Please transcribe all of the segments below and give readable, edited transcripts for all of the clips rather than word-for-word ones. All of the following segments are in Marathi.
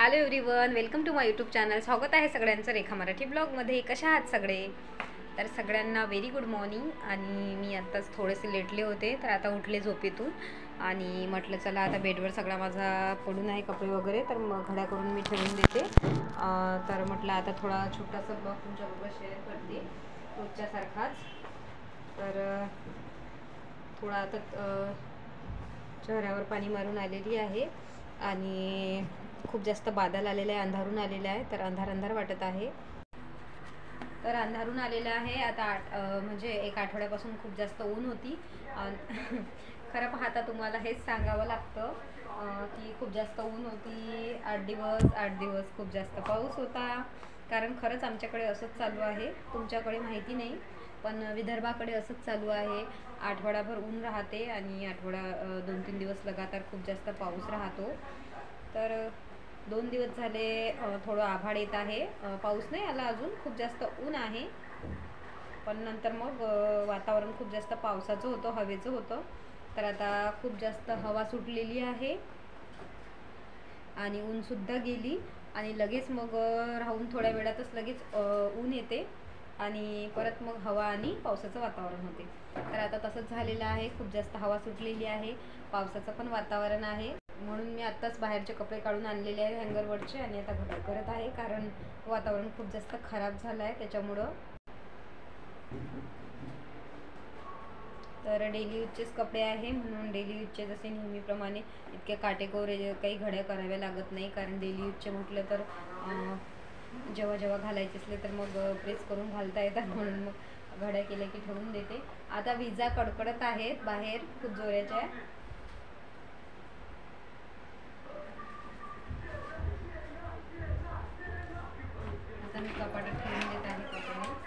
Hello everyone, welcome to my YouTube channel. स्वागत आहे सगळ्यांचं रेखा मराठी ब्लॉगमध्ये. कशा आहात सगळे? तर सगळ्यांना व्हेरी गुड मॉर्निंग. आणि मी आत्ताच थोडेसे लेटले होते, तर आता उठले झोपेतून आणि म्हटलं चला आता बेडवर सगळा माझा पडून आहे कपडे वगैरे, तर मग घड्या करून मी ठेवून देते. तर म्हटलं आता थोडा छोटासा ब्लॉग तुमच्याबरोबर शेअर करते रोजच्यासारखाच. तर थोडा आता चेहऱ्यावर पाणी मारून आलेली आहे आणि खूप जास्त बादल आलेलं आहे, अंधारून आलेलं आहे, तर अंधार वाटत आहे. तर अंधारून आलेलं आहे आता म्हणजे एक आठवड्यापासून खूप जास्त ऊन होती. खरं पाहता तुम्हाला हेच सांगावं लागतं की खूप जास्त ऊन होती. 8 दिवस खूप जास्त पाऊस होता. कारण खरंच आमच्याकडे असंच चालू आहे, तुमच्याकडे माहिती नाही, पण विदर्भाकडे असंच चालू आहे. आठवडाभर ऊन राहते आणि 2-3 दिवस लगातार खूप जास्त पाऊस राहतो. तर 2 दिवस झाले थोडं आभाळ येत आहे, पाऊस नाही आला अजून, खूप जास्त ऊन आहे. पण नंतर मग वातावरण खूप जास्त पावसाचं होतं, हवेचं होतं. तर आता खूप जास्त हवा सुटलेली आहे आणि ऊनसुद्धा गेली आणि लगेच मग राहून थोड्या वेळातच लगेच ऊन येते आणि परत मग हवा आणि पावसाचं वातावरण होते. तर आता तसंच झालेलं आहे, खूप जास्त हवा सुटलेली आहे, पावसाचं पण वातावरण आहे. म्हणून मी आत्ताच बाहेरचे कपडे काढून आणलेले आहेत हँगरवरचे आणि आता घड्या करत आहे, कारण वातावरण खूप जास्त खराब झालं आहे त्याच्यामुळं. तर डेली यूजचेच कपडे आहे, म्हणून डेली यूजचे जसे नेहमीप्रमाणे इतके काटेकोर काही घड्या कराव्या लागत नाही, कारण डेली यूजचे म्हटलं तर जेव्हा घालायचे असले तर मग प्रेस करून घालता येतात, म्हणून मग घड्या केल्या की ठेवून देते. आता विजा कडकडत आहेत बाहेर खूप जोराच्या. आता मी कपाटात ठेवून देत आहे कपडे.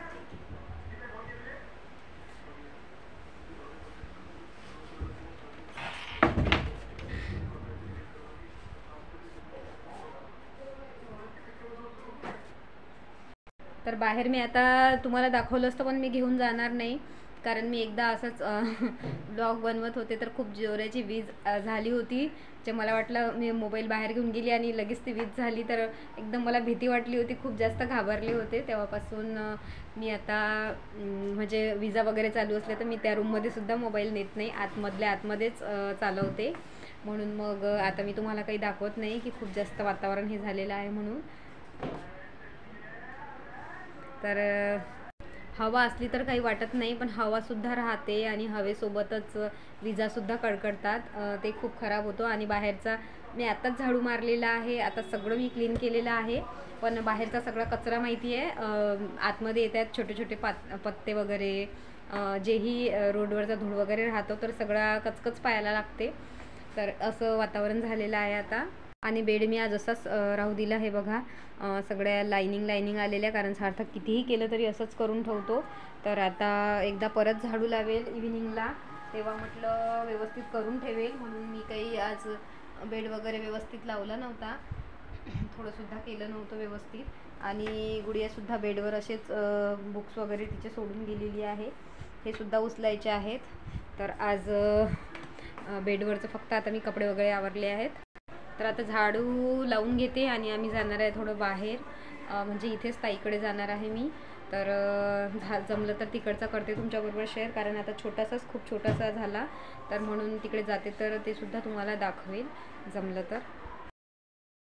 तर बाहेर मी आता तुम्हाला दाखवलं असतं, पण मी घेऊन जाणार नाही, कारण मी एकदा असंच ब्लॉग बनवत होते तर खूप जोराची वीज झाली होती. जे मला वाटलं मी मोबाईल बाहेर घेऊन गेली आणि लगेच ती वीज झाली, तर एकदम मला भीती वाटली होती, खूप जास्त घाबरले होते. तेव्हापासून मी आता म्हणजे विजा वगैरे चालू असले तर मी त्या रूममध्ये सुद्धा मोबाईल नेत नाही, आतमध्येच चालवते. म्हणून मग आता मी तुम्हाला काही दाखवत नाही की खूप जास्त वातावरण हे झालेलं आहे म्हणून. तर हवा असली तर काही वाटत नाही, पण हवासुद्धा राहते आणि हवेसोबतच विजासुद्धा कडकडतात, ते खूप खराब होतं. आणि बाहेरचा मी आत्ताच झाडू मारलेला आहे, आता सगळं मी क्लीन केलेलं आहे, पण बाहेरचा सगळा कचरा माहिती आहे आतमध्ये येतात, छोटे पत्ते वगैरे, जेही रोडवरचा धूळ वगैरे राहतो, तर सगळा कचकच पायाला लागते. तर असं वातावरण झालेलं आहे आता. आणि बेड मी आज असाच राहू दिला आहे बघा, सगळ्या लाईनिंग आलेल्या, कारण सार्थक कितीही केलं तरी असंच करून ठेवतो. तर आता एकदा परत झाडू लावेल इव्हिनिंगला, तेव्हा म्हटलं व्यवस्थित करून ठेवेल, म्हणून मी काही आज बेड वगैरे व्यवस्थित लावला नव्हता, थोडंसुद्धा केलं नव्हतं व्यवस्थित. आणि गुडियासुद्धा बेडवर असेच बुक्स वगैरे तिचे सोडून गेलेली आहे, हे सुद्धा उचलायचे आहेत. तर आज बेडवरचं फक्त आता मी कपडे वगैरे आवरले आहेत. तर आता झाडू लावून घेते आणि आम्ही जाणार आहे थोडं बाहेर, म्हणजे इथेच ताईकडे जाणार आहे मी. तर जमलं तर तिकडचा करते तुमच्याबरोबर शेअर, कारण आता खूप छोटासा झाला, तर म्हणून तिकडे जाते, तर ते सुद्धा तुम्हाला दाखवेल जमलं तर.